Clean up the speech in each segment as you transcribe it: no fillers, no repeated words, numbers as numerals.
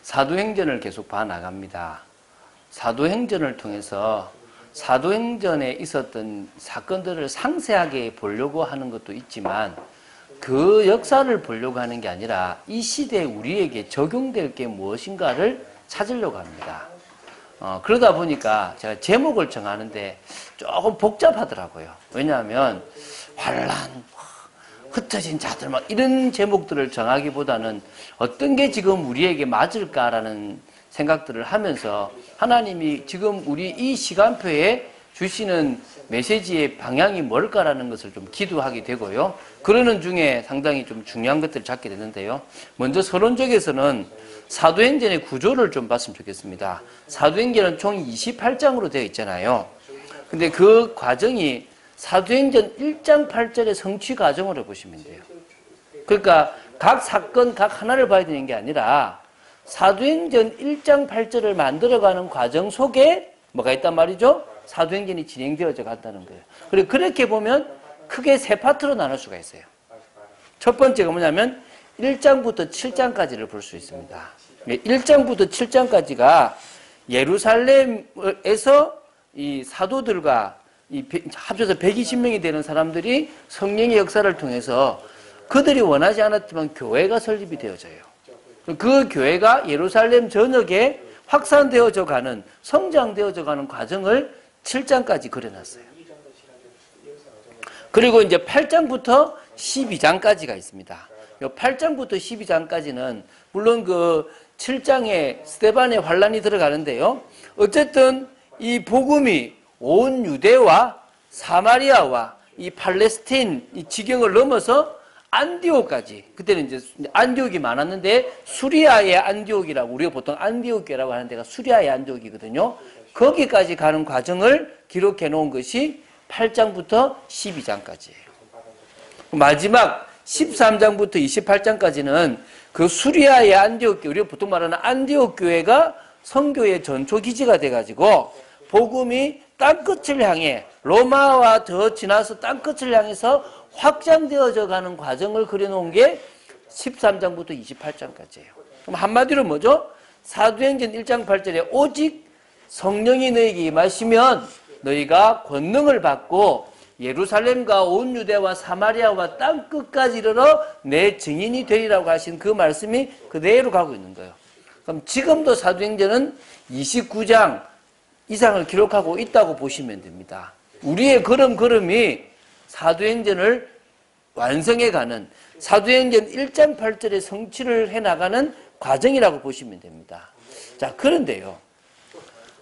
사도행전을 계속 봐나갑니다. 사도행전을 통해서 사도행전에 있었던 사건들을 상세하게 보려고 하는 것도 있지만 그 역사를 보려고 하는 게 아니라 이 시대에 우리에게 적용될 게 무엇인가를 찾으려고 합니다. 그러다 보니까 제가 제목을 정하는데 조금 복잡하더라고요. 왜냐하면 환란, 흩어진 자들 이런 제목들을 정하기보다는 어떤 게 지금 우리에게 맞을까라는 생각들을 하면서 하나님이 지금 우리 이 시간표에 주시는 메시지의 방향이 뭘까라는 것을 좀 기도하게 되고요. 그러는 중에 상당히 좀 중요한 것들을 찾게 되는데요. 먼저 서론적에서는 사도행전의 구조를 좀 봤으면 좋겠습니다. 사도행전은 총 28장으로 되어 있잖아요. 근데 그 과정이 사도행전 1장 8절의 성취 과정으로 보시면 돼요. 그러니까 각 사건 각 하나를 봐야 되는 게 아니라 사도행전 1장 8절을 만들어가는 과정 속에 뭐가 있단 말이죠? 사도행전이 진행되어져 간다는 거예요. 그리고 그렇게 보면 크게 세 파트로 나눌 수가 있어요. 첫 번째가 뭐냐면 1장부터 7장까지를 볼 수 있습니다. 1장부터 7장까지가 예루살렘에서 이 사도들과 합쳐서 120명이 되는 사람들이 성령의 역사를 통해서 그들이 원하지 않았지만 교회가 설립이 되어져요. 그 교회가 예루살렘 전역에 확산되어져 가는, 성장되어져 가는 과정을 7장까지 그려놨어요. 그리고 이제 8장부터 12장까지가 있습니다. 8장부터 12장까지는 물론 그 7장에 스데반의 환란이 들어가는데요. 어쨌든 이 복음이 온 유대와 사마리아와 이 팔레스틴 이 지경을 넘어서 안디옥까지, 그때는 이제 안디옥이 많았는데 수리아의 안디옥이라고, 우리가 보통 안디옥교라고 하는 데가 수리아의 안디옥이거든요. 거기까지 가는 과정을 기록해 놓은 것이 8장부터 12장까지예요. 마지막 13장부터 28장까지는 그 수리아의 안디옥교, 우리가 보통 말하는 안디옥 교회가 선교의 전초 기지가 돼가지고 복음이 땅끝을 향해, 로마와 더 지나서 땅끝을 향해서 확장되어져 가는 과정을 그려놓은 게 13장부터 28장까지예요. 그럼 한마디로 뭐죠? 사도행전 1장 8절에 오직 성령이 너희에게 임하시면 너희가 권능을 받고 예루살렘과 온 유대와 사마리아와 땅끝까지 이르러 내 증인이 되리라고 하신 그 말씀이 그대로 가고 있는 거예요. 그럼 지금도 사도행전은 29장 이상을 기록하고 있다고 보시면 됩니다. 우리의 걸음걸음이 사도행전을 완성해가는, 사도행전 1장 8절의 성취를 해나가는 과정이라고 보시면 됩니다. 자, 그런데요,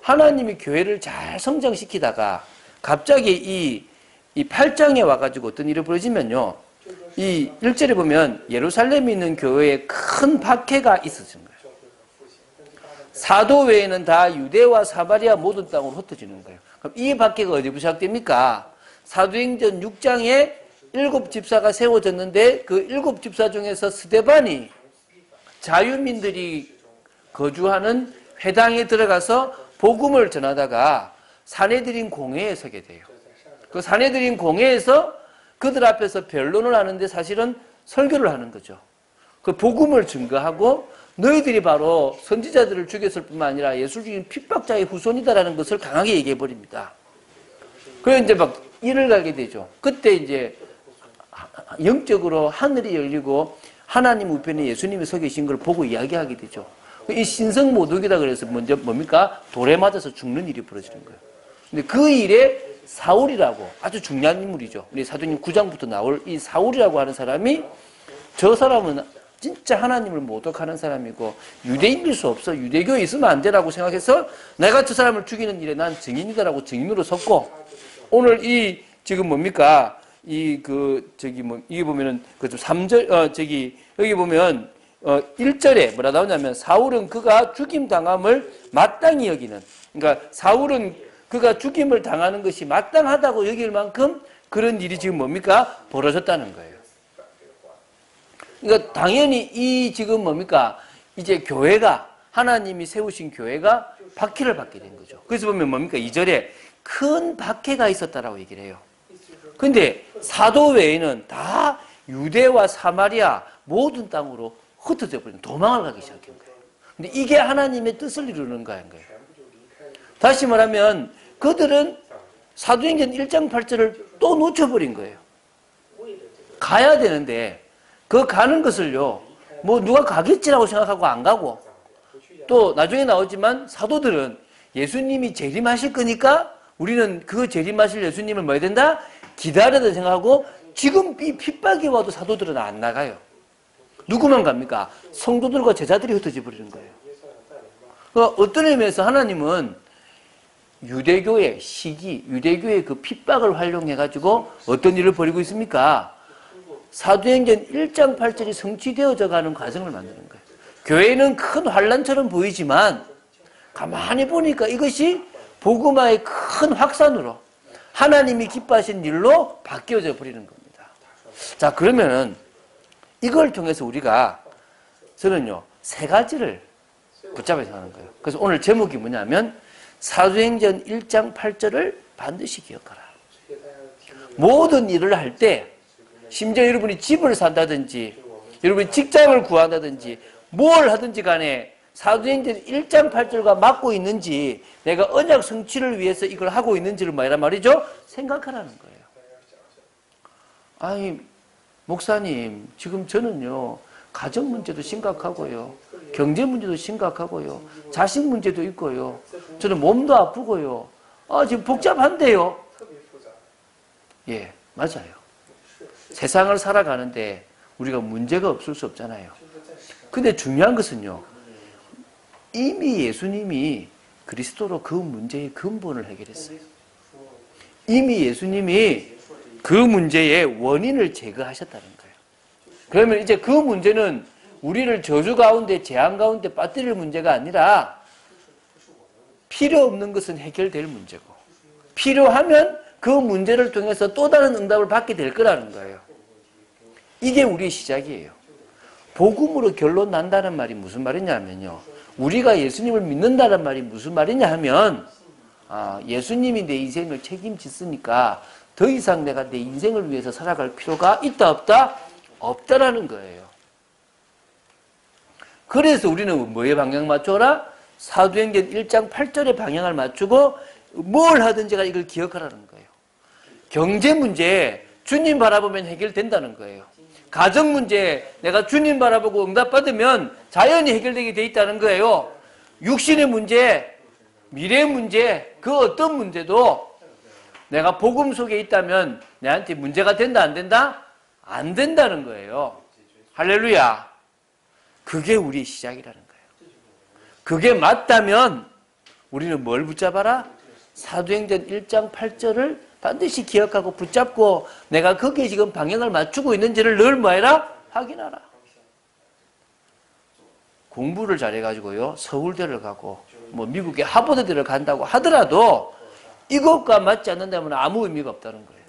하나님이 교회를 잘 성장시키다가 갑자기 이 8장에 와가지고 어떤 일이 벌어지면요, 이 1절에 보면 예루살렘에 있는 교회에 큰 박해가 있었던 거예요. 사도 외에는 다 유대와 사마리아 모든 땅으로 흩어지는 거예요. 그럼 이 박해가 어디부터 시작됩니까? 사도행전 6장에 7집사가 세워졌는데 그 7집사 중에서 스데반이 자유민들이 거주하는 회당에 들어가서 복음을 전하다가 산헤드린 공회에 서게 돼요. 그 산헤드린 공회에서 그들 앞에서 변론을 하는데 사실은 설교를 하는 거죠. 그 복음을 증거하고 너희들이 바로 선지자들을 죽였을 뿐만 아니라 예수 죽인 핍박자의 후손이다라는 것을 강하게 얘기해 버립니다. 그래서 이제 막 일을 가게 되죠. 그때 이제 영적으로 하늘이 열리고 하나님 우편에 예수님이 서 계신 걸 보고 이야기하게 되죠. 이 신성모독이다 그래서 먼저 뭡니까? 돌에 맞아서 죽는 일이 벌어지는 거예요. 근데 그 일에 사울이라고 아주 중요한 인물이죠. 우리 사도행전 9장부터 나올 이 사울이라고 하는 사람이, 저 사람은 진짜 하나님을 모독하는 사람이고 유대인일 수 없어, 유대교에 있으면 안 되라고 생각해서 내가 저 사람을 죽이는 일에 난 증인이다라고 증인으로 섰고, 오늘 이 지금 뭡니까? 이게 보면은 그 3절 여기 보면 1절에 뭐라 나오냐면 사울은 그가 죽임 당함을 마땅히 여기는, 그러니까 사울은 그가 죽임을 당하는 것이 마땅하다고 여길 만큼 그런 일이 지금 뭡니까? 벌어졌다는 거예요. 그러니까 당연히 이 지금 뭡니까? 이제 교회가, 하나님이 세우신 교회가 박해를 받게 된 거죠. 그래서 보면 뭡니까? 2절에 큰 박해가 있었다라고 얘기를 해요. 근데 사도 외에는 다 유대와 사마리아 모든 땅으로 흩어져 버린, 도망을 가기 시작한 거예요. 근데 이게 하나님의 뜻을 이루는 거예요. 다시 말하면 그들은 사도행전 1장 8절을 또 놓쳐버린 거예요. 가야 되는데 그 가는 것을요, 뭐 누가 가겠지라고 생각하고 안 가고, 또 나중에 나오지만 사도들은 예수님이 재림하실 거니까 우리는 그 재림하실 예수님을 뭐 해야 된다? 기다려야 된다 생각하고, 지금 이 핍박이 와도 사도들은 안 나가요. 누구만 갑니까? 성도들과 제자들이 흩어져 버리는 거예요. 그러니까 어떤 의미에서 하나님은 유대교의 시기, 유대교의 그 핍박을 활용해가지고 어떤 일을 벌이고 있습니까? 사도행전 1장 8절이 성취되어져 가는 과정을 만드는 거예요. 교회는 큰 환란처럼 보이지만 가만히 보니까 이것이 복음화의 큰 확산으로 하나님이 기뻐하신 일로 바뀌어져 버리는 겁니다. 자, 그러면은 이걸 통해서 우리가 저는요, 세 가지를 붙잡아서 하는 거예요. 그래서 오늘 제목이 뭐냐면 사도행전 1장 8절을 반드시 기억하라. 모든 일을 할 때, 심지어 여러분이 집을 산다든지 여러분이 직장을 구한다든지 뭘 하든지 간에 사도행전 1장 8절과 맞고 있는지, 내가 언약 성취를 위해서 이걸 하고 있는지를 뭐란 말이죠? 생각하라는 거예요. 아니, 목사님, 지금 저는요, 가정 문제도 심각하고요, 경제 문제도 심각하고요, 자식 문제도 있고요, 저는 몸도 아프고요, 지금 복잡한데요. 예, 맞아요. 세상을 살아가는데 우리가 문제가 없을 수 없잖아요. 근데 중요한 것은요, 이미 예수님이 그리스도로 그 문제의 근본을 해결했어요. 이미 예수님이 그 문제의 원인을 제거하셨다는 거예요. 그러면 이제 그 문제는 우리를 저주 가운데, 재앙 가운데 빠뜨릴 문제가 아니라 필요 없는 것은 해결될 문제고, 필요하면 그 문제를 통해서 또 다른 응답을 받게 될 거라는 거예요. 이게 우리의 시작이에요. 복음으로 결론 난다는 말이 무슨 말이냐면요, 우리가 예수님을 믿는다는 말이 무슨 말이냐 하면, 예수님이 내 인생을 책임지으니까 더 이상 내가 내 인생을 위해서 살아갈 필요가 있다 없다? 없다라는 거예요. 그래서 우리는 뭐에 방향 맞춰라? 사도행전 1장 8절에 방향을 맞추고 뭘 하든지가 이걸 기억하라는 거예요. 경제 문제 주님 바라보면 해결된다는 거예요. 가정 문제 내가 주님 바라보고 응답받으면 자연히 해결되게 돼 있다는 거예요. 육신의 문제, 미래 문제, 그 어떤 문제도 내가 복음 속에 있다면 내한테 문제가 된다 안 된다? 안 된다는 거예요. 할렐루야. 그게 우리의 시작이라는 거예요. 그게 맞다면 우리는 뭘 붙잡아라? 사도행전 1장 8절을 반드시 기억하고 붙잡고 내가 거기에 지금 방향을 맞추고 있는지를 늘 뭐해라? 확인하라. 공부를 잘해가지고요, 서울대를 가고 뭐 미국의 하버드대를 간다고 하더라도 이것과 맞지 않는다면 아무 의미가 없다는 거예요.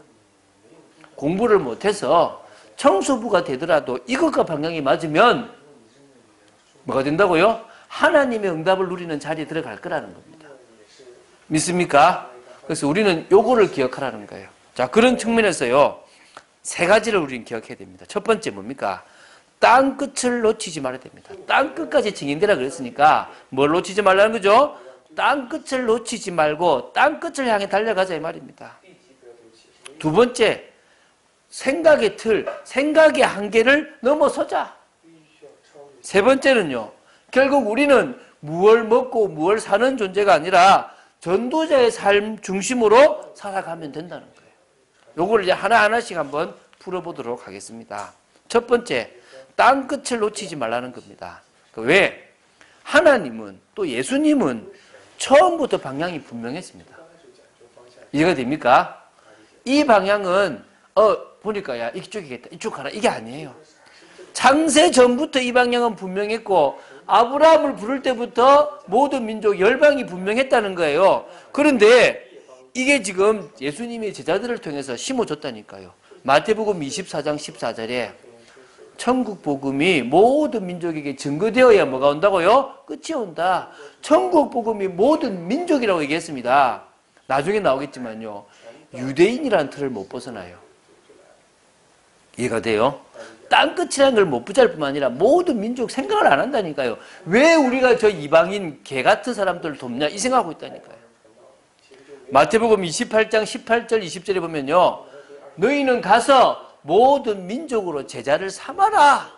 공부를 못해서 청소부가 되더라도 이것과 방향이 맞으면 뭐가 된다고요? 하나님의 응답을 누리는 자리에 들어갈 거라는 겁니다. 믿습니까? 그래서 우리는 요거를 기억하라는 거예요. 자, 그런 측면에서요, 세 가지를 우리는 기억해야 됩니다. 첫 번째 뭡니까? 땅 끝을 놓치지 말아야 됩니다. 땅 끝까지 증인되라 그랬으니까 뭘 놓치지 말라는 거죠? 땅 끝을 놓치지 말고 땅 끝을 향해 달려가자 이 말입니다. 두 번째, 생각의 틀, 생각의 한계를 넘어서자. 세 번째는요, 결국 우리는 무얼 먹고 무얼 사는 존재가 아니라 전도자의 삶 중심으로 살아가면 된다는 거예요. 요걸 이제 하나하나씩 한번 풀어보도록 하겠습니다. 첫 번째, 땅 끝을 놓치지 말라는 겁니다. 왜? 하나님은, 또 예수님은 처음부터 방향이 분명했습니다. 이해가 됩니까? 이 방향은 보니까 야 이쪽이겠다, 이쪽 가라, 이게 아니에요. 창세 전부터 이 방향은 분명했고 아브라함을 부를 때부터 모든 민족 열방이 분명했다는 거예요. 그런데 이게 지금 예수님이 제자들을 통해서 심어줬다니까요. 마태복음 24장 14절에 천국 복음이 모든 민족에게 증거되어야 뭐가 온다고요? 끝이 온다. 천국 복음이 모든 민족이라고 얘기했습니다. 나중에 나오겠지만요, 유대인이라는 틀을 못 벗어나요. 이해가 돼요? 땅끝이라는 걸 못 붙잡을 뿐만 아니라 모든 민족 생각을 안 한다니까요. 왜 우리가 저 이방인 개 같은 사람들을 돕냐 이 생각하고 있다니까요. 마태복음 28장 18절 20절에 보면요. 너희는 가서 모든 민족으로 제자를 삼아라.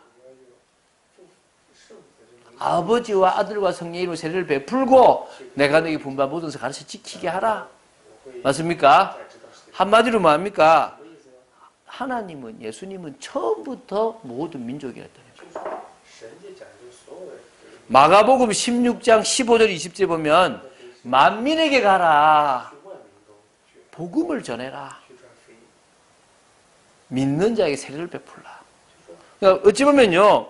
아버지와 아들과 성령의 이름으로 세례를 베풀고 내가 너희 분반 모든 것을 가르쳐 지키게 하라. 맞습니까? 한마디로 뭐합니까? 하나님은 예수님은 처음부터 모든 민족이었다니까요. 마가복음 16장 15절 20절에 보면 만민에게 가라. 복음을 전해라. 믿는 자에게 세례를 베풀라. 그러니까 어찌 보면요.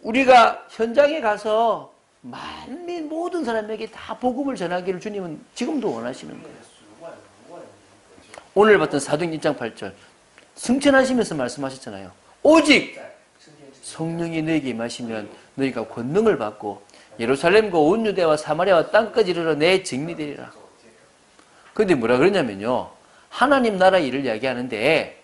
우리가 현장에 가서 만민 모든 사람에게 다 복음을 전하기를 주님은 지금도 원하시는 거예요. 오늘 봤던 사도행전 1장 8절 승천하시면서 말씀하셨잖아요. 오직 성령이 너에게 임하시면 너희가 권능을 받고 예루살렘과 온 유대와 사마리아와 땅까지 이르러 내 증인이 되리라. 그런데 뭐라 그러냐면요. 하나님 나라 일을 이야기하는데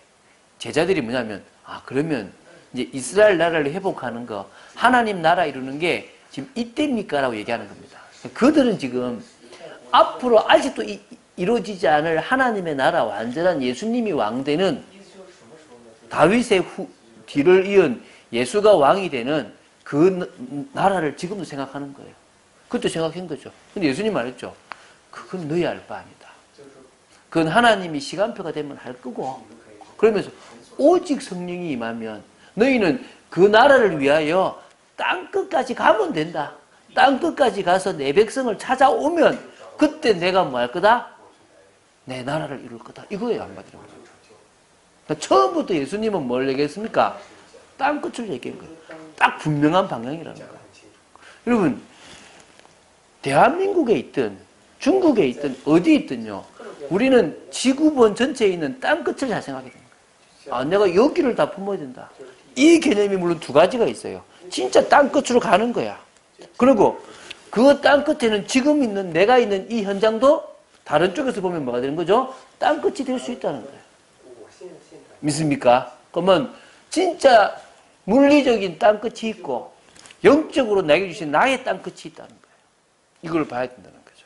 제자들이 뭐냐면 그러면 이제 이스라엘 나라를 회복하는 거 하나님 나라 이루는 게 지금 이때입니까? 라고 얘기하는 겁니다. 그들은 지금 앞으로 아직도 이루어지지 않을 하나님의 나라 완전한 예수님이 왕되는 다윗의 뒤를 이은 예수가 왕이 되는 그 나라를 지금도 생각하는 거예요. 그것도 생각한 거죠. 근데 예수님 말했죠. 그건 너희 알 바 아니다. 그건 하나님이 시간표가 되면 할 거고 그러면서 오직 성령이 임하면 너희는 그 나라를 위하여 땅끝까지 가면 된다. 땅끝까지 가서 내 백성을 찾아오면 그때 내가 뭐 할 거다? 내 나라를 이룰 거다. 이거예요. 한마디로. 그러니까 처음부터 예수님은 뭘 얘기했습니까? 땅끝을 얘기한 거예요. 딱 분명한 방향이라는 거예요. 여러분 대한민국에 있든 중국에 있든 어디에 있든요. 우리는 지구본 전체에 있는 땅끝을 잘 생각해야 되는 거예요. 내가 여기를 다 품어야 된다. 이 개념이 물론 두 가지가 있어요. 진짜 땅끝으로 가는 거야. 그리고 그 땅끝에는 지금 있는 내가 있는 이 현장도 다른 쪽에서 보면 뭐가 되는 거죠? 땅끝이 될 수 있다는 거예요. 믿습니까? 그러면 진짜 물리적인 땅끝이 있고 영적으로 나에게 주신 나의 땅끝이 있다는 거예요. 이걸 봐야 된다는 거죠.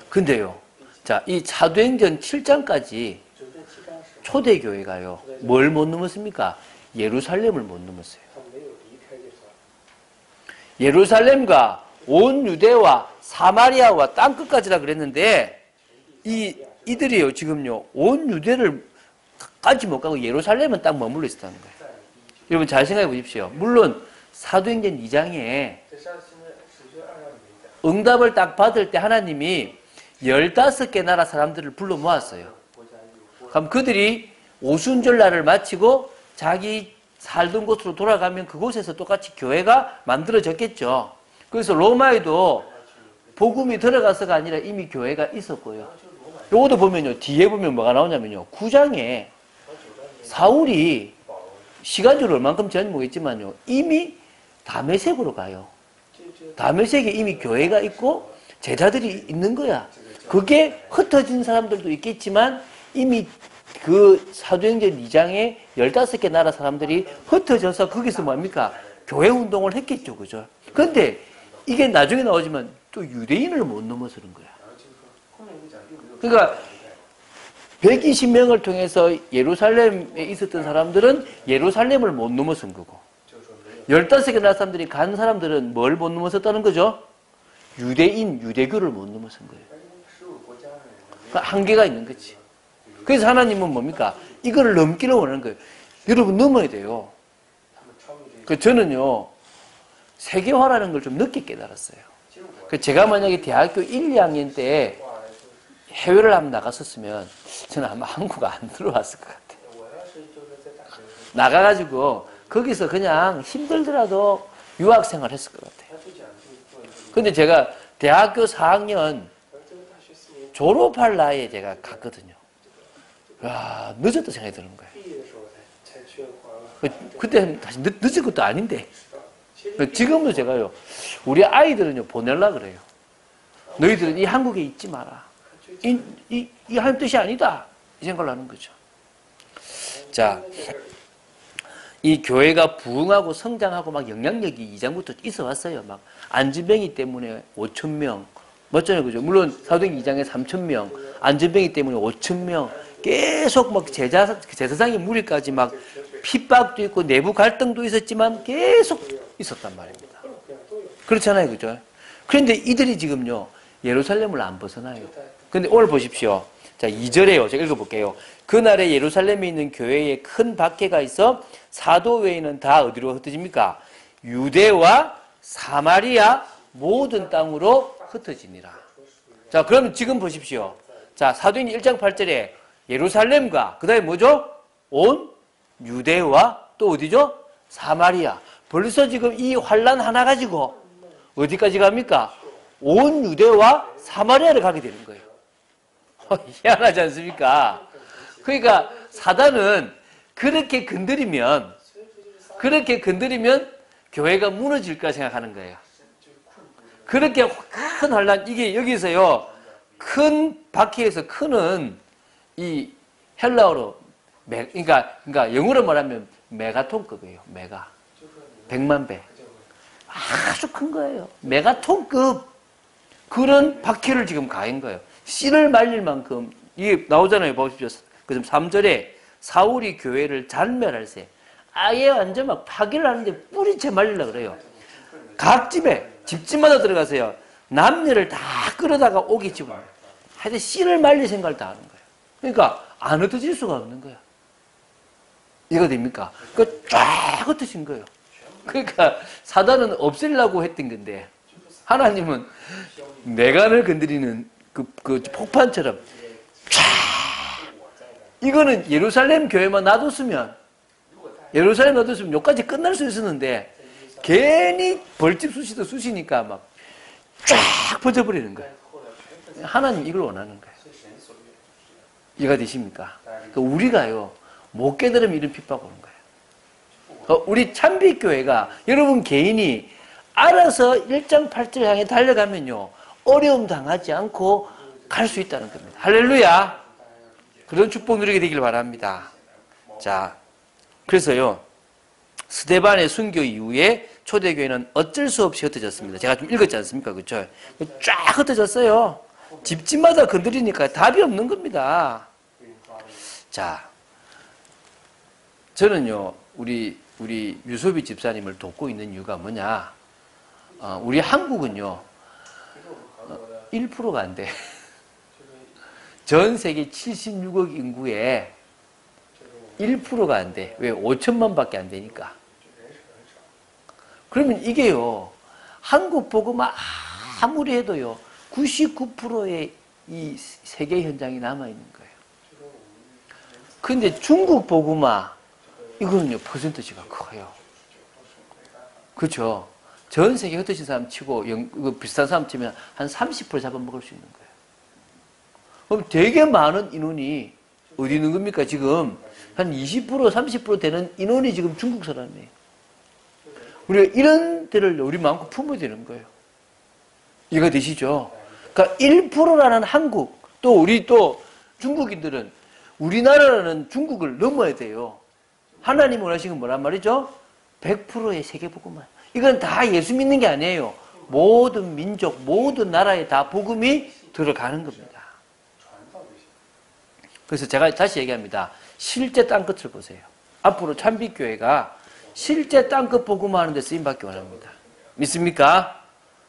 근데요. 자, 이 사도행전 7장까지 초대교회가요. 뭘 못 넘었습니까? 예루살렘을 못 넘었어요. 예루살렘과 온 유대와 사마리아와 땅끝까지라 그랬는데 이들이요 지금요 온 유대를 까지 못 가고 예루살렘은 딱 머물러 있었다는 거예요. 여러분 잘 생각해 보십시오. 물론 사도행전 2장에 응답을 딱 받을 때 하나님이 15개 나라 사람들을 불러 모았어요. 그럼 그들이 오순절날을 마치고 자기 살던 곳으로 돌아가면 그곳에서 똑같이 교회가 만들어졌겠죠. 그래서 로마에도 복음이 들어가서가 아니라 이미 교회가 있었고요. 요것도 보면요. 뒤에 보면 뭐가 나오냐면요. 9장에 사울이 시간적으로 얼만큼 지났는지 모르겠지만요. 이미 다메섹으로 가요. 다메섹에 이미 교회가 있고 제자들이 있는 거야. 그게 흩어진 사람들도 있겠지만 이미 그 사도행전 2장에 15개 나라 사람들이 흩어져서 거기서 뭡니까? 교회 운동을 했겠죠. 그죠? 그런데 이게 나중에 나오지만 또 유대인을 못 넘어서 그런 거야. 그러니까 120명을 통해서 예루살렘에 있었던 사람들은 예루살렘을 못 넘어선 거고 15개 나라 사람들이 간 사람들은 뭘 못 넘어섰다는 거죠? 유대교를 못 넘어선 거예요. 그러니까 한계가 있는 거지. 그래서 하나님은 뭡니까? 이거를 넘기를 원하는 거예요. 여러분 넘어야 돼요. 저는요 세계화라는 걸 좀 늦게 깨달았어요. 제가 만약에 대학교 1, 2학년 때 해외를 한번 나갔었으면 저는 아마 한국 안 들어왔을 것 같아요. 나가가지고 거기서 그냥 힘들더라도 유학생활 했을 것 같아요. 근데 제가 대학교 4학년 졸업할 나이에 제가 갔거든요. 와, 늦었다 생각이 드는 거예요. 그때 다시 늦은 것도 아닌데. 지금도 제가요, 우리 아이들은요, 보내려고 그래요. 너희들은 이 한국에 있지 마라. 이 하나님 뜻이 아니다. 이 생각을 하는 거죠. 자, 이 교회가 부흥하고 성장하고 막 영향력이 이전부터 있어 왔어요. 막 안진뱅이 때문에 5,000명 맞잖아요, 그죠? 물론 사도행 2장에 3,000명, 안진뱅이 때문에 5,000명 계속 막 제사장의 무리까지 막 핍박도 있고 내부 갈등도 있었지만 계속 있었단 말입니다. 그렇잖아요, 그죠? 그런데 이들이 지금요 예루살렘을 안 벗어나요. 근데 오늘 보십시오. 자, 2절에요. 제가 읽어볼게요. 그날에 예루살렘에 있는 교회에 큰 박해가 있어 사도 외에는 다 어디로 흩어집니까? 유대와 사마리아 모든 땅으로 흩어지니라. 자, 그럼 지금 보십시오. 자, 사도행 1장 8절에 예루살렘과 그 다음에 뭐죠? 온 유대와 또 어디죠? 사마리아. 벌써 지금 이 환란 하나 가지고 어디까지 갑니까? 온 유대와 사마리아를 가게 되는 거예요. 희한하지 않습니까? 그러니까 사단은 그렇게 건드리면 교회가 무너질까 생각하는 거예요. 그렇게 큰 환란, 이게 여기서요, 큰 박해에서 큰은 이 헬라어로, 그러니까 영어로 말하면 메가톤급이에요. 메가. 100만 배. 아주 큰 거예요. 메가톤급. 그런 박해를 지금 가한 거예요. 씨를 말릴 만큼, 이게 나오잖아요. 보십시오. 그 3절에 사울이 교회를 잔멸할세. 아예 완전 막 파괴를 하는데 뿌리채 말리려고 그래요. 각 집집마다 들어가세요. 남녀를 다 끌어다가 오게 집어넣어요. 하여튼 씨를 말릴 생각을 다 하는 거예요. 그러니까 안 흩어질 수가 없는 거예요. 이해가 됩니까? 그 쫙 흩어진 거예요. 그러니까 사단은 없애려고 했던 건데 하나님은 내관을 건드리는 그 폭탄처럼 쫙. 이거는 예루살렘 교회만 놔뒀으면 여기까지 끝날 수 있었는데 괜히 벌집 쑤시니까 막 쫙 퍼져버리는 거예요. 하나님 이걸 원하는 거예요. 이해가 되십니까? 그러니까 우리가요 못 깨달으면 이런 핍박 오는 거예요. 우리 참빛교회가 여러분 개인이 알아서 1장 8절 향해 달려가면요 어려움 당하지 않고 갈 수 있다는 겁니다. 할렐루야. 그런 축복 누리게 되길 바랍니다. 자, 그래서요 스데반의 순교 이후에 초대교회는 어쩔 수 없이 흩어졌습니다. 제가 좀 읽었지 않습니까? 그렇죠? 쫙 흩어졌어요. 집집마다 건드리니까 답이 없는 겁니다. 자, 저는요 우리 유소비 집사님을 돕고 있는 이유가 뭐냐? 우리 한국은요 1%가 안 돼. 전 세계 76억 인구에 1%가 안 돼. 왜? 5천만 밖에 안 되니까. 그러면 이게요 한국 복음화 아무리 해도요 99%의 이 세계 현장이 남아있는 거예요. 근데 중국 복음화 이거는요 퍼센트지가 커요. 그렇죠? 전 세계 흩어진 사람 치고 비슷한 사람 치면 한 30% 잡아먹을 수 있는 거예요. 그럼 되게 많은 인원이 어디 있는 겁니까? 지금 한 20% 30% 되는 인원이 지금 중국 사람이에요. 우리가 이런 데를 우리 마음껏 품어야 되는 거예요. 이해가 되시죠? 그러니까 1%라는 한국 또 우리 또 중국인들은 우리나라라는 중국을 넘어야 돼요. 하나님 원하시는 건 뭐란 말이죠? 100%의 세계복음만. 이건 다 예수 믿는 게 아니에요. 모든 민족, 모든 나라에 다 복음이 들어가는 겁니다. 그래서 제가 다시 얘기합니다. 실제 땅끝을 보세요. 앞으로 참빛교회가 실제 땅끝 복음하는 데 쓰임받기 원합니다. 믿습니까?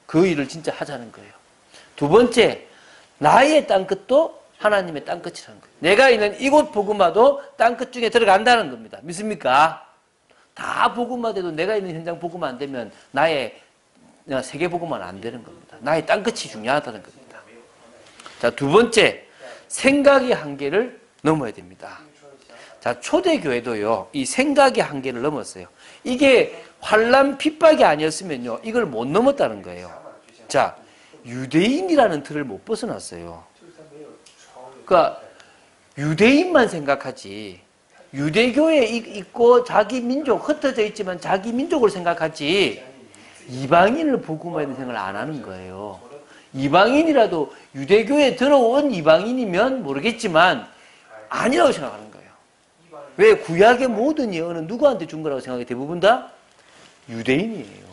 그 일을 진짜 하자는 거예요. 두 번째, 나의 땅끝도 하나님의 땅끝이라는 거예요. 내가 있는 이곳 복음화도 땅끝 중에 들어간다는 겁니다. 믿습니까? 다 복음화돼도 내가 있는 현장 복음화 안 되면 나의 세계 복음화는 안 되는 겁니다. 나의 땅끝이 중요하다는 겁니다. 자, 두 번째, 생각의 한계를 넘어야 됩니다. 자, 초대교회도요, 이 생각의 한계를 넘었어요. 이게 환란 핍박이 아니었으면요, 이걸 못 넘었다는 거예요. 자, 유대인이라는 틀을 못 벗어났어요. 그러니까 유대인만 생각하지, 유대교에 있고 자기 민족 흩어져 있지만 자기 민족을 생각하지 이방인을 복음화하는 생각을 안 하는 거예요. 이방인이라도 유대교에 들어온 이방인이면 모르겠지만 아니라고 생각하는 거예요. 왜 구약의 모든 예언은 누구한테 준 거라고 생각해? 대부분 다 유대인이에요.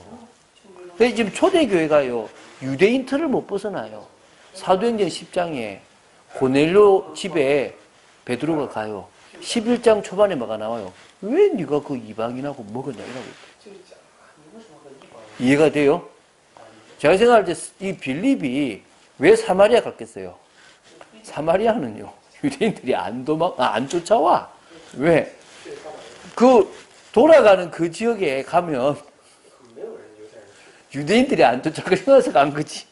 근데 지금 초대교회가요, 유대인 틀을 못 벗어나요. 사도행전 10장에 고넬료 집에 베드로가 가요. 11장 초반에 뭐가 나와요? 왜 네가 그 이방인하고 먹었냐 이라고. 이해가 돼요? 제가 생각할 때 이 빌립이 왜 사마리아 갔겠어요? 사마리아는요, 유대인들이 안 쫓아와. 왜? 돌아가는 그 지역에 가면 유대인들이 안 쫓아가서 간 거지.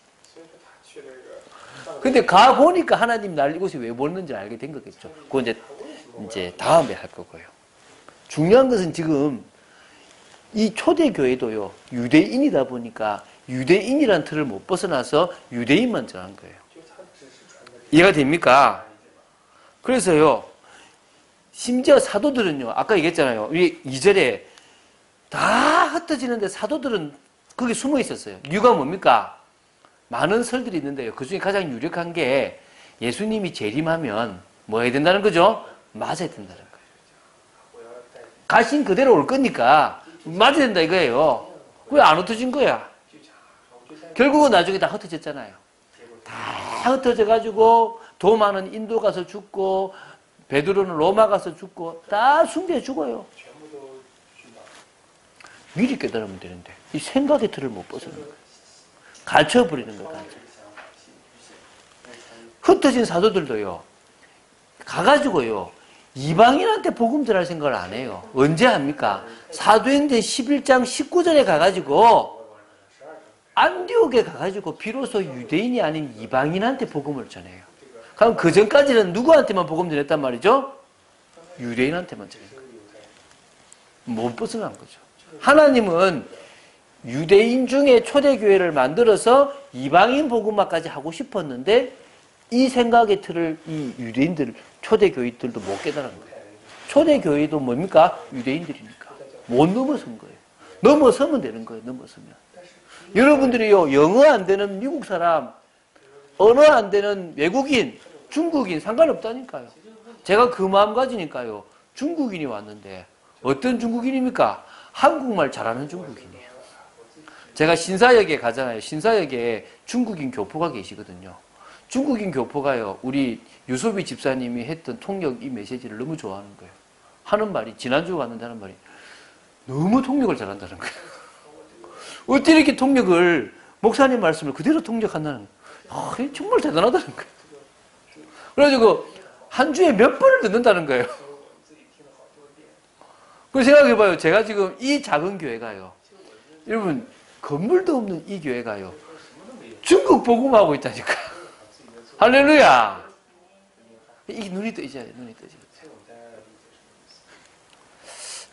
근데 가보니까 하나님 날 이곳에 왜 보냈는지 알게 된 거겠죠. 그건 이제 다음에 할 거고요. 중요한 것은 지금 이 초대교회도요, 유대인이다 보니까 유대인이란 틀을 못 벗어나서 유대인만 정한 거예요. 이해가 됩니까? 그래서요, 심지어 사도들은요, 아까 얘기했잖아요. 2절에 다 흩어지는데 사도들은 거기 숨어 있었어요. 이유가 뭡니까? 많은 설들이 있는데요. 그 중에 가장 유력한 게 예수님이 재림하면 뭐 해야 된다는 거죠? 맞아야 된다는 거예요. 가신 그대로 올 거니까 맞아야 된다 이거예요. 왜 안 흩어진 거야? 결국은 나중에 다 흩어졌잖아요. 다 흩어져가지고 도마는 인도 가서 죽고 베드로는 로마 가서 죽고 다 숭배해 죽어요. 미리 깨달으면 되는데 이 생각의 틀을 못 벗어는 거예요. 가르쳐버리는 거예요. 가르쳐. 흩어진 사도들도요, 가가지고요, 이방인한테 복음 전할 생각을 안 해요. 언제 합니까? 사도행전 11장 19절에 가가지고 안디옥에 가가지고 비로소 유대인이 아닌 이방인한테 복음을 전해요. 그럼 그 전까지는 누구한테만 복음 전했단 말이죠? 유대인한테만 전한 거예요. 못 벗어난 거죠. 하나님은 유대인 중에 초대교회를 만들어서 이방인 복음화까지 하고 싶었는데 이 생각의 틀을 이 유대인들, 초대교회들도 못 깨달은 거예요. 초대교회도 뭡니까? 유대인들이니까. 못 넘어선 거예요. 넘어서면 되는 거예요. 넘어서면. 여러분들이요, 영어 안 되는 미국 사람, 언어 안 되는 외국인, 중국인 상관없다니까요. 제가 그 마음 가지니까요. 중국인이 왔는데 어떤 중국인입니까? 한국말 잘하는 중국인이에요. 제가 신사역에 가잖아요. 신사역에 중국인 교포가 계시거든요. 중국인 교포가요, 우리 유소비 집사님이 했던 통역 이 메시지를 너무 좋아하는 거예요. 하는 말이, 지난주 갔는데 하는 말이, 너무 통역을 잘한다는 거예요. 어떻게 이렇게 통역을, 목사님 말씀을 그대로 통역한다는 거예요. 정말 대단하다는 거예요. 그래가지고, 한 주에 몇 번을 듣는다는 거예요. 그 생각해봐요. 제가 지금 이 작은 교회가요, 여러분, 건물도 없는 이 교회가요, 중국 복음하고 있다니까. 할렐루야! 이게 눈이 뜨이잖아요, 눈이 뜨지.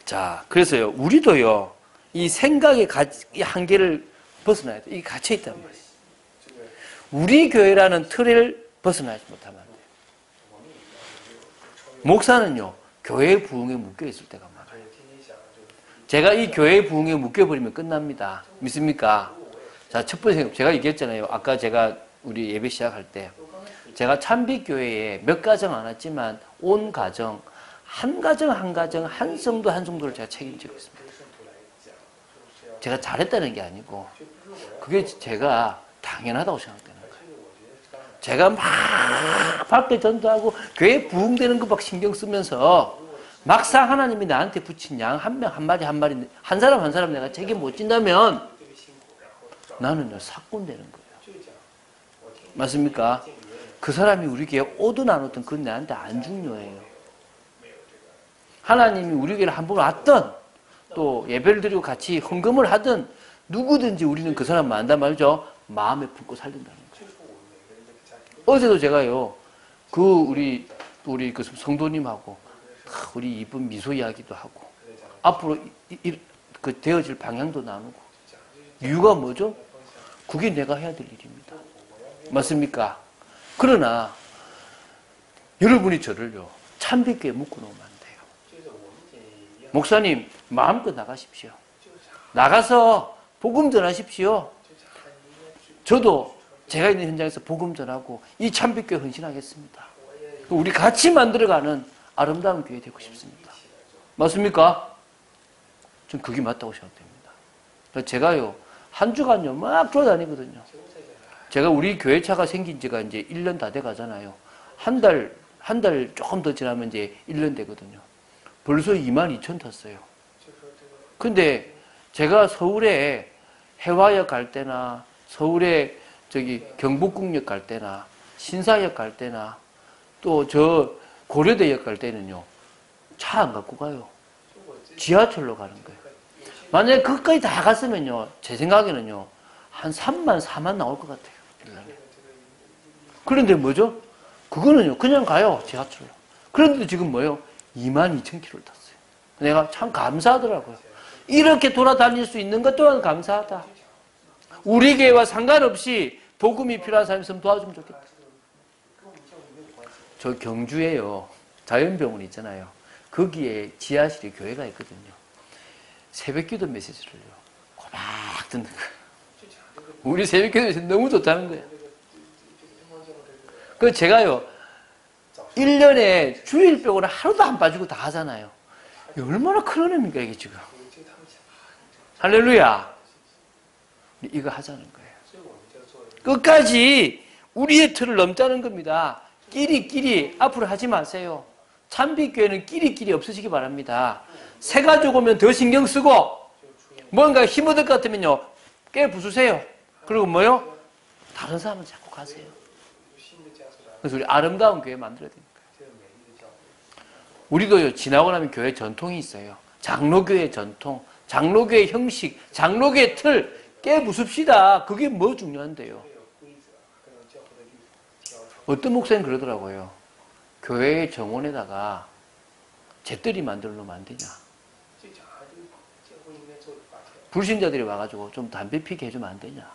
자, 그래서요, 우리도요, 이 생각의 이 한계를 벗어나야 돼. 이게 갇혀있단 말이에요. 우리 교회라는 틀을 벗어나지 못하면 안 돼요. 목사는요, 교회 부흥에 묶여있을 때가 많아요. 제가 이 교회 부흥에 묶여버리면 끝납니다. 믿습니까? 자, 첫 번째, 제가 얘기했잖아요. 아까 제가 우리 예배 시작할 때. 제가 참빛교회에 몇 가정 안 왔지만 온 가정, 한 가정 한 가정, 한 성도 한 성도를 제가 책임지고 있습니다. 제가 잘했다는 게 아니고 그게 제가 당연하다고 생각되는 거예요. 제가 막 밖에 전도하고 교회 부흥되는 거 막 신경 쓰면서 막상 하나님이 나한테 붙인 양 한 명, 한 마리, 한 마리, 한 사람 한 사람 내가 책임 못 진다면 나는요, 사건되는 거예요. 맞습니까? 그 사람이 우리 교회에 오든 안 오든 그건 나한테 안 중요해요. 하나님이 우리 교회를 한 번 왔든 또 예배를 드리고 같이 헌금을 하든 누구든지 우리는 그 사람 만난단 말이죠. 마음에 품고 살린다는 거예요. 어제도 제가요, 우리 그 성도님하고 우리 이쁜 미소 이야기도 하고 앞으로 그 되어질 방향도 나누고. 이유가 뭐죠? 그게 내가 해야 될 일입니다. 맞습니까? 그러나 여러분이 저를요, 참빛교에 묶어놓으면 안 돼요. 목사님 마음껏 나가십시오. 나가서 복음 전하십시오. 저도 제가 있는 현장에서 복음 전하고 이 참빛교회 헌신하겠습니다. 우리 같이 만들어가는 아름다운 교회 되고 싶습니다. 맞습니까? 전 그게 맞다고 생각됩니다. 제가요, 한 주간요, 막 돌아다니거든요. 제가 우리 교회차가 생긴 지가 이제 1년 다 돼 가잖아요. 한 달 조금 더 지나면 이제 1년 되거든요. 벌써 22,000 탔어요. 근데 제가 서울에 해화역 갈 때나 서울에 경복궁역 갈 때나 신사역 갈 때나 또 저 고려대역 갈 때는요. 차 안 갖고 가요. 지하철로 가는 거예요. 만약에 그까지 다 갔으면요. 제 생각에는요. 한 3만, 4만 나올 것 같아요. 그런데 뭐죠? 그거는요. 그냥 가요. 지하철로. 그런데 지금 뭐예요? 22,000km를 탔어요. 내가 참 감사하더라고요. 이렇게 돌아다닐 수 있는 것 또한 감사하다. 우리 교회와 상관없이 복음이 필요한 사람이 있으면 도와주면 좋겠다. 저 경주에요. 자연병원 있잖아요. 거기에 지하실에 교회가 있거든요. 새벽기도 메시지를요. 꼬박 듣는 거예요. 우리 새벽기도 메시지 너무 좋다는 거예요. 그 제가요. 1년에 주일 빼고는 하루도 안 빠지고 다 하잖아요. 얼마나 큰 은혜입니까 이게 지금. 할렐루야. 이거 하자는 거예요. 끝까지 우리의 틀을 넘자는 겁니다. 끼리끼리 앞으로 하지 마세요. 참빛교회는 끼리끼리 없으시기 바랍니다. 새 가족 오면 더 신경 쓰고 뭔가 힘 얻을 것 같으면요. 깨 부수세요. 그리고 뭐요? 다른 사람은 자꾸 가세요. 그래서 우리 아름다운 교회 만들어야 됩니다. 우리도요. 지나고 나면 교회 전통이 있어요. 장로교회 전통, 장로교회 형식, 장로교회 틀 깨 부숩시다. 그게 뭐 중요한데요. 어떤 목사님 그러더라고요. 교회의 정원에다가 잿더리 만들어 놓으면 안 되냐. 불신자들이 와가지고 좀 담배 피게 해주면 안 되냐.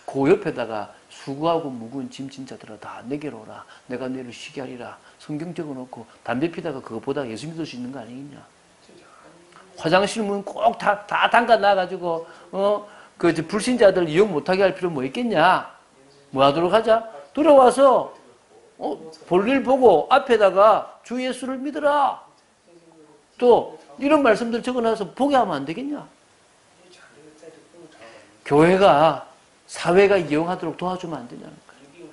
그 옆에다가 수고하고 묵은 짐 진짜들아 다 내게로 오라. 내가 너를 쉬게 하리라. 성경 적어놓고 담배 피다가 그거보다 예수 믿을 수 있는 거 아니겠냐. 화장실 문 꼭 다 담가 놔가지고 그 불신자들 이용 못하게 할 필요 뭐 있겠냐. 뭐 하도록 하자. 들어와서 볼일 보고 앞에다가 주 예수를 믿으라. 또 이런 말씀들 적어놔서 보게 하면 안 되겠냐. 교회가 사회가 이용하도록 도와주면 안 되냐는 거예요.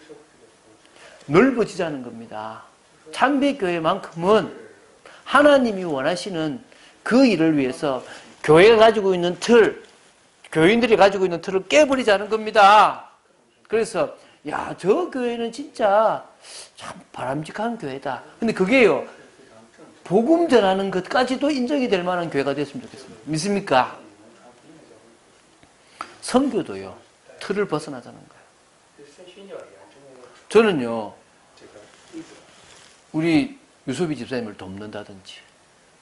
넓어지자는 겁니다. 참배교회만큼은 하나님이 원하시는 그 일을 위해서 교회가 가지고 있는 틀, 교인들이 가지고 있는 틀을 깨버리자는 겁니다. 그래서 야, 저 교회는 진짜 참 바람직한 교회다. 근데 그게요, 복음 전하는 것까지도 인정이 될 만한 교회가 됐으면 좋겠습니다. 믿습니까? 선교도요, 틀을 벗어나자는 거예요. 저는요, 우리 유소비 집사님을 돕는다든지,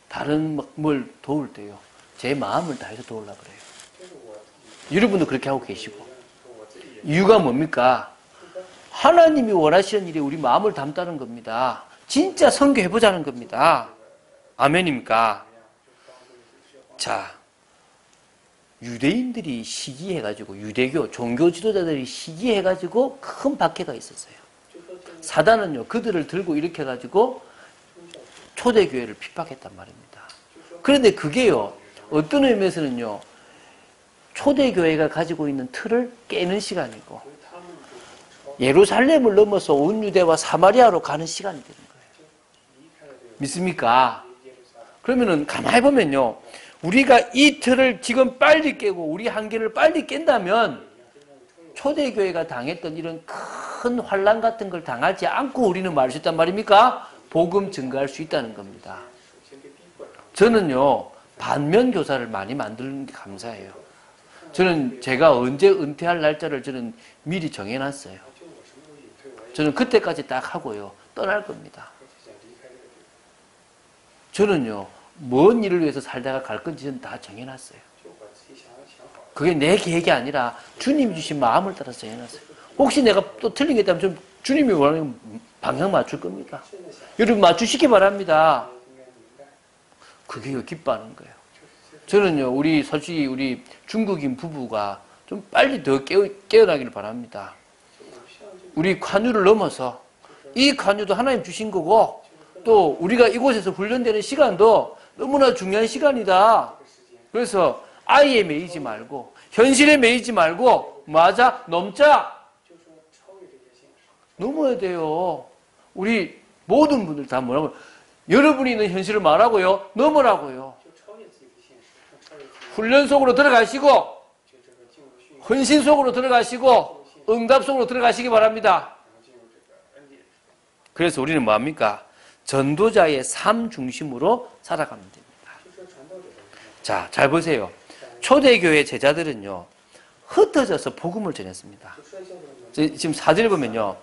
다른 뭘 도울 때요, 제 마음을 다해서 도우려고 그래요. 여러분도 그렇게 하고 계시고. 이유가 뭡니까? 하나님이 원하시는 일에 우리 마음을 담다는 겁니다. 진짜 선교해보자는 겁니다. 아멘입니까? 자, 유대인들이 시기해가지고, 유대교, 종교 지도자들이 시기해가지고 큰 박해가 있었어요. 사단은요, 그들을 들고 일으켜가지고 초대교회를 핍박했단 말입니다. 그런데 그게요, 어떤 의미에서는요, 초대교회가 가지고 있는 틀을 깨는 시간이고, 예루살렘을 넘어서 온 유대와 사마리아로 가는 시간이 되는 거예요. 믿습니까? 그러면은 가만히 보면요, 우리가 이 틀을 지금 빨리 깨고 우리 한계를 빨리 깬다면 초대교회가 당했던 이런 큰 환난 같은 걸 당하지 않고 우리는 말할 수 있단 말입니까? 복음 증거할 수 있다는 겁니다. 저는요, 반면교사를 많이 만드는 게 감사해요. 저는 제가 언제 은퇴할 날짜를 저는 미리 정해놨어요. 저는 그때까지 딱 하고요, 떠날 겁니다. 저는요, 뭔 일을 위해서 살다가 갈 건지 저는 다 정해놨어요. 그게 내 계획이 아니라 주님이 주신 마음을 따라서 정해놨어요. 혹시 내가 또 틀린 게 있다면 좀 주님이 원하는 방향 맞출 겁니다. 여러분 맞추시기 바랍니다. 그게 기뻐하는 거예요. 저는요, 솔직히 우리 중국인 부부가 좀 빨리 더 깨어나기를 바랍니다. 우리 관유를 넘어서 이 관유도 하나님 주신 거고, 또 우리가 이곳에서 훈련되는 시간도 너무나 중요한 시간이다. 그래서 아이에 매이지 말고 현실에 매이지 말고 맞아 넘자. 넘어야 돼요. 우리 모든 분들 다 뭐라고 여러분이 있는 현실을 말하고요. 넘으라고요. 훈련 속으로 들어가시고 헌신 속으로 들어가시고 응답 속으로 들어가시기 바랍니다. 그래서 우리는 뭐합니까? 전도자의 삶 중심으로 살아가면 됩니다. 자, 잘 보세요. 초대교회 제자들은요, 흩어져서 복음을 전했습니다. 지금 4절 보면요,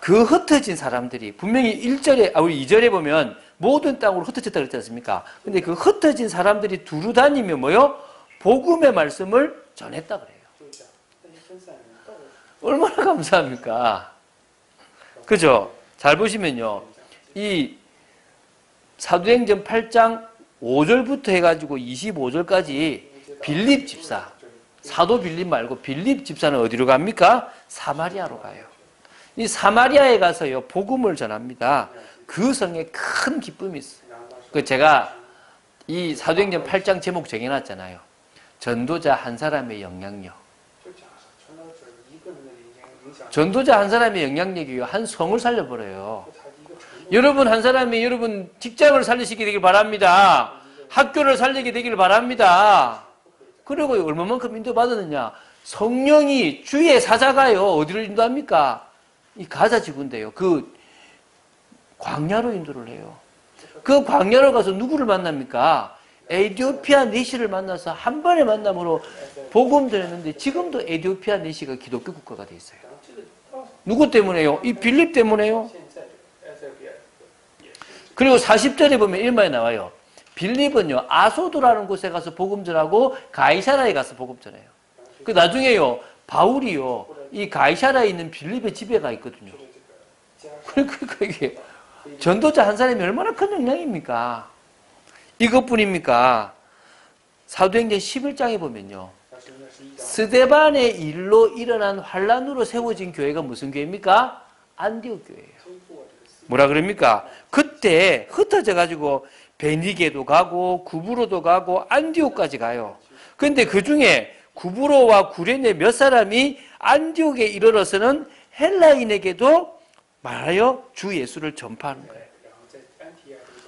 그 흩어진 사람들이 분명히 1절에, 우리 2절에 보면 모든 땅으로 흩어졌다 그랬지 않습니까? 근데 그 흩어진 사람들이 두루 다니며 뭐요? 복음의 말씀을 전했다 그래요. 얼마나 감사합니까? 그죠? 잘 보시면요. 이 사도행전 8장 5절부터 해가지고 25절까지 빌립 집사, 사도 빌립 말고 빌립 집사는 어디로 갑니까? 사마리아로 가요. 이 사마리아에 가서요, 복음을 전합니다. 그 성에 큰 기쁨이 있어요. 그 제가 이 사도행전 8장 제목 정해놨잖아요. 전도자 한 사람의 영향력. 전도자 한 사람의 영향력이요, 한 성을 살려버려요. 여러분 한 사람이 여러분 직장을 살리시게 되길 바랍니다. 학교를 살리게 되길 바랍니다. 그리고 얼마만큼 인도받았느냐? 성령이 주의 사자가요, 어디로 인도합니까? 이 가자 지구인데요. 그 광야로 인도를 해요. 그 광야로 가서 누구를 만납니까? 에티오피아 내시를 만나서 한 번의 만남으로 복음 전했는데 지금도 에티오피아 내시가 기독교 국가가 돼 있어요. 누구 때문에요? 이 빌립 때문에요. 그리고 40절에 보면 이런 말이 나와요. 빌립은요, 아소도라는 곳에 가서 복음 전하고 가이사라에 가서 복음 전해요. 그 나중에요, 바울이요, 이 가이사라에 있는 빌립의 집에 가 있거든요. 그러니까 이게 전도자 한 사람이 얼마나 큰 영향입니까? 이것뿐입니까? 사도행전 11장에 보면요, 스데반의 일로 일어난 환란으로 세워진 교회가 무슨 교회입니까? 안디옥 교회예요. 뭐라 그럽니까? 그때 흩어져 가지고 베니게도 가고 구브로도 가고 안디옥까지 가요. 그런데 그 중에 구브로와 구레네 몇 사람이 안디옥에 이르러서는 헬라인에게도 말하여 주 예수를 전파하는 거예요.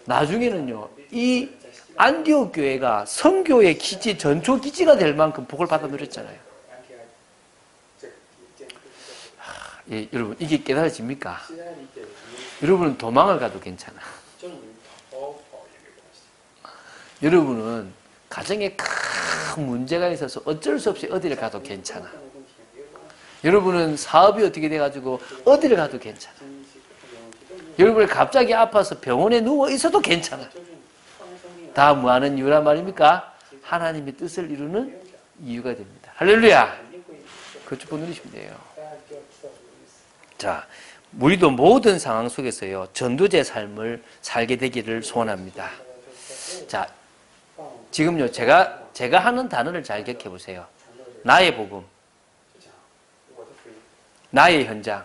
나중에는요, 이 안디옥 교회가 선교의 기지, 전초 기지가 될 만큼 복을 받아 누렸잖아요. 예, 여러분, 이게 깨달아집니까? 여러분은 도망을 가도 괜찮아. 여러분은 가정에 큰 문제가 있어서 어쩔 수 없이 어디를 가도 괜찮아. 여러분은 사업이 어떻게 돼가지고 어디를 가도 괜찮아. 여러분이 갑자기 아파서 병원에 누워 있어도 괜찮아. 다 뭐하는 이유란 말입니까? 하나님의 뜻을 이루는 이유가 됩니다. 할렐루야. 그쪽 누리시면 돼요. 자, 우리도 모든 상황 속에서요, 전도자의 삶을 살게 되기를 소원합니다. 자, 지금요, 제가 하는 단어를 잘 기억해 보세요. 나의 복음, 나의 현장,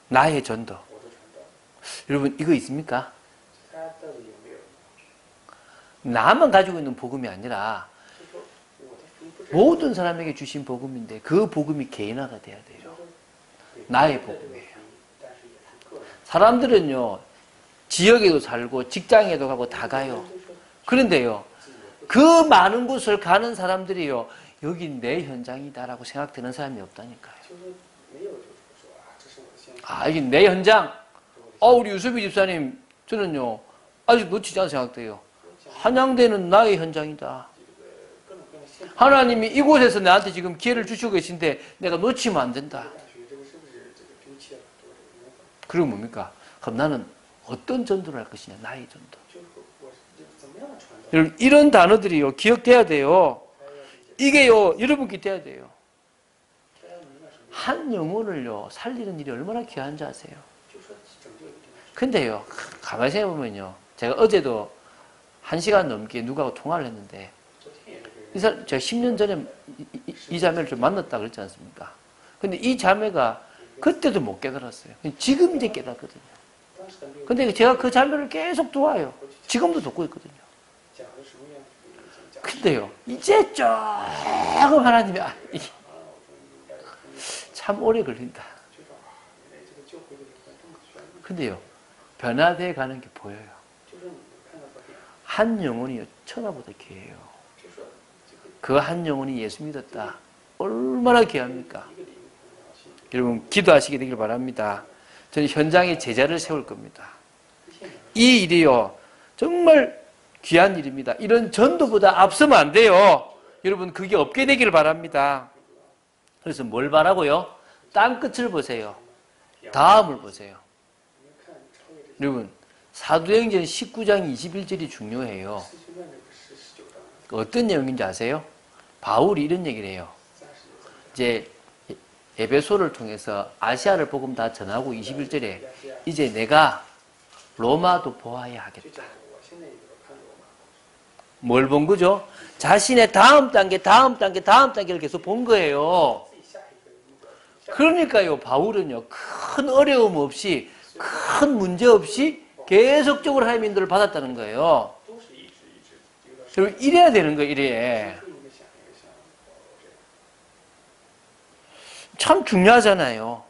나의 전도. 여러분, 이거 있습니까? 나만 가지고 있는 복음이 아니라 모든 사람에게 주신 복음인데 그 복음이 개인화가 돼야 돼요. 나의 복음이에요. 사람들은요, 지역에도 살고 직장에도 가고 다 가요. 그런데요, 그 많은 곳을 가는 사람들이요, 여기 내 현장이다라고 생각되는 사람이 없다니까요. 아, 여기 내 현장? 우리 유수비 집사님, 저는요, 아직 놓치지 않은 생각돼요. 한양대는 나의 현장이다. 하나님이 이곳에서 나한테 지금 기회를 주시고 계신데 내가 놓치면 안 된다. 그럼 뭡니까? 그럼 나는 어떤 전도를 할 것이냐? 나의 전도. 여러분, 이런 단어들이요, 기억돼야 돼요. 이게요, 여러분께 돼야 돼요. 한 영혼을요, 살리는 일이 얼마나 귀한지 아세요? 근데요, 가만히 생각해보면요, 제가 어제도 1시간 넘게 누구하고 통화를 했는데, 제가 10년 전에 이 자매를 좀 만났다 그랬지 않습니까? 근데 이 자매가 그때도 못 깨달았어요. 지금 이제 깨닫거든요. 근데 제가 그 자매를 계속 도와요. 지금도 돕고 있거든요. 근데요, 이제 조금 하나님이 참 오래 걸린다. 근데요, 변화되어 가는 게 보여요. 한 영혼이 천하보다 귀해요. 그 한 영혼이 예수 믿었다. 얼마나 귀합니까? 여러분, 기도하시게 되길 바랍니다. 저는 현장에 제자를 세울 겁니다. 이 일이요, 정말 귀한 일입니다. 이런 전도보다 앞서면 안 돼요. 여러분, 그게 없게 되기를 바랍니다. 그래서 뭘 바라고요? 땅끝을 보세요. 다음을 보세요. 여러분, 사도행전 19장 21절이 중요해요. 어떤 내용인지 아세요? 바울이 이런 얘기를 해요. 이제 에베소를 통해서 아시아를 복음 다 전하고 21절에 이제 내가 로마도 보아야 하겠다. 뭘 본 거죠? 자신의 다음 단계를 계속 본 거예요. 그러니까요, 바울은요, 큰 어려움 없이, 큰 문제 없이 계속적으로 하나님의 인도를 받았다는 거예요. 그리고 이래야 되는 거예요, 이래. 참 중요하잖아요.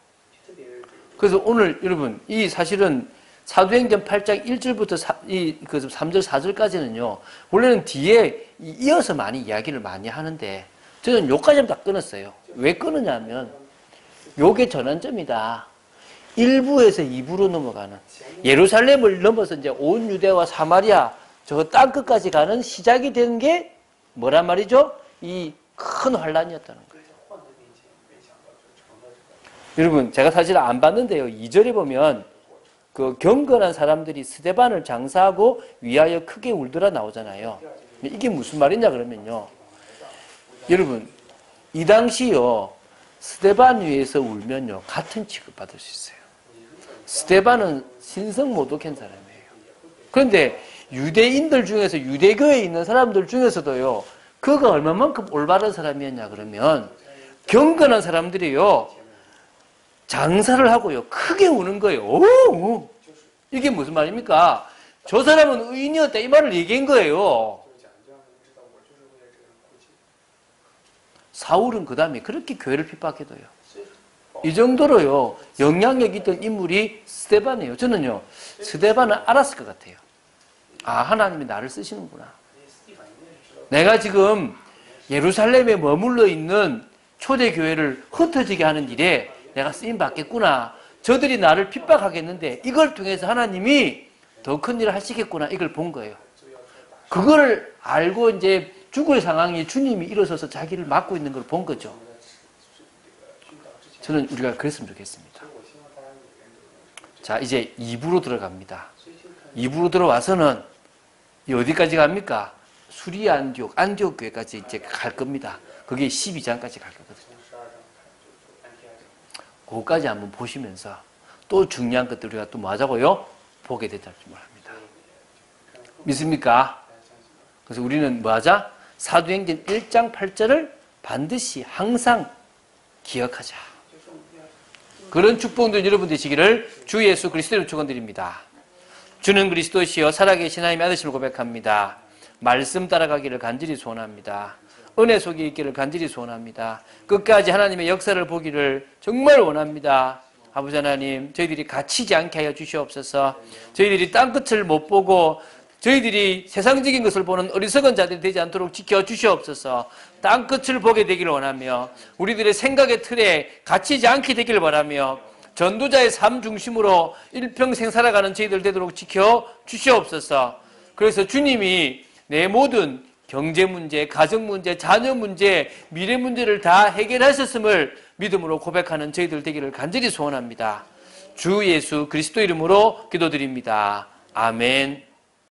그래서 오늘 여러분, 이 사실은 사도행전 8장 1절부터 3절, 4절까지는요, 원래는 뒤에 이어서 많이 이야기를 많이 하는데, 저는 요까지는 다 끊었어요. 왜 끊느냐면, 요게 전환점이다. 1부에서 2부로 넘어가는, 예루살렘을 넘어서 이제 온 유대와 사마리아, 저 땅끝까지 가는 시작이 된 게 뭐란 말이죠? 이 큰 환란이었다는 거예요. 여러분, 제가 사실 안 봤는데요. 2절에 보면 그 경건한 사람들이 스데반을 장사하고 위하여 크게 울더라 나오잖아요. 이게 무슨 말이냐 그러면요. 여러분, 이 당시요, 스데반 위에서 울면요, 같은 취급받을 수 있어요. 스데반은 신성 모독한 사람이에요. 그런데 유대인들 중에서, 유대교에 있는 사람들 중에서도요, 그가 얼마만큼 올바른 사람이었냐 그러면, 경건한 사람들이요, 장사를 하고요, 크게 우는 거예요. 오! 이게 무슨 말입니까? 저 사람은 의인이었다, 이 말을 얘기한 거예요. 사울은 그 다음에 그렇게 교회를 핍박해도요, 이 정도로요, 영향력 있던 인물이 스데반이에요. 저는요, 스데반은 알았을 것 같아요. 아, 하나님이 나를 쓰시는구나. 내가 지금 예루살렘에 머물러 있는 초대교회를 흩어지게 하는 일에 내가 쓰임 받겠구나. 저들이 나를 핍박하겠는데 이걸 통해서 하나님이 더 큰 일을 하시겠구나. 이걸 본 거예요. 그걸 알고 이제 죽을 상황에 주님이 일어서서 자기를 맡고 있는 걸 본 거죠. 저는 우리가 그랬으면 좋겠습니다. 자, 이제 2부로 들어갑니다. 2부로 들어와서는 어디까지 갑니까? 수리아 안디옥 교회까지 이제 갈 겁니다. 그게 12장까지 갈 거거든요. 그거까지 한번 보시면서 또 중요한 것들 우리가 또 뭐 하자고요? 보게 되지 합니다. 믿습니까? 그래서 우리는 뭐 하자? 사도행전 1장 8절을 반드시 항상 기억하자. 그런 축복들 여러분 되시기를 주 예수 그리스도로 축원드립니다. 주는 그리스도시여 살아계신 하나님의 아들심을 고백합니다. 말씀 따라가기를 간절히 소원합니다. 은혜 속에 있기를 간절히 소원합니다. 끝까지 하나님의 역사를 보기를 정말 원합니다. 아버지 하나님, 저희들이 갇히지 않게 하여 주시옵소서. 저희들이 땅끝을 못 보고 저희들이 세상적인 것을 보는 어리석은 자들이 되지 않도록 지켜주시옵소서. 땅끝을 보게 되기를 원하며 우리들의 생각의 틀에 갇히지 않게 되기를 바라며 전도자의 삶 중심으로 일평생 살아가는 저희들 되도록 지켜주시옵소서. 그래서 주님이 내 모든 경제 문제, 가정 문제, 자녀 문제, 미래 문제를 다 해결하셨음을 믿음으로 고백하는 저희들 되기를 간절히 소원합니다. 주 예수 그리스도 이름으로 기도드립니다. 아멘.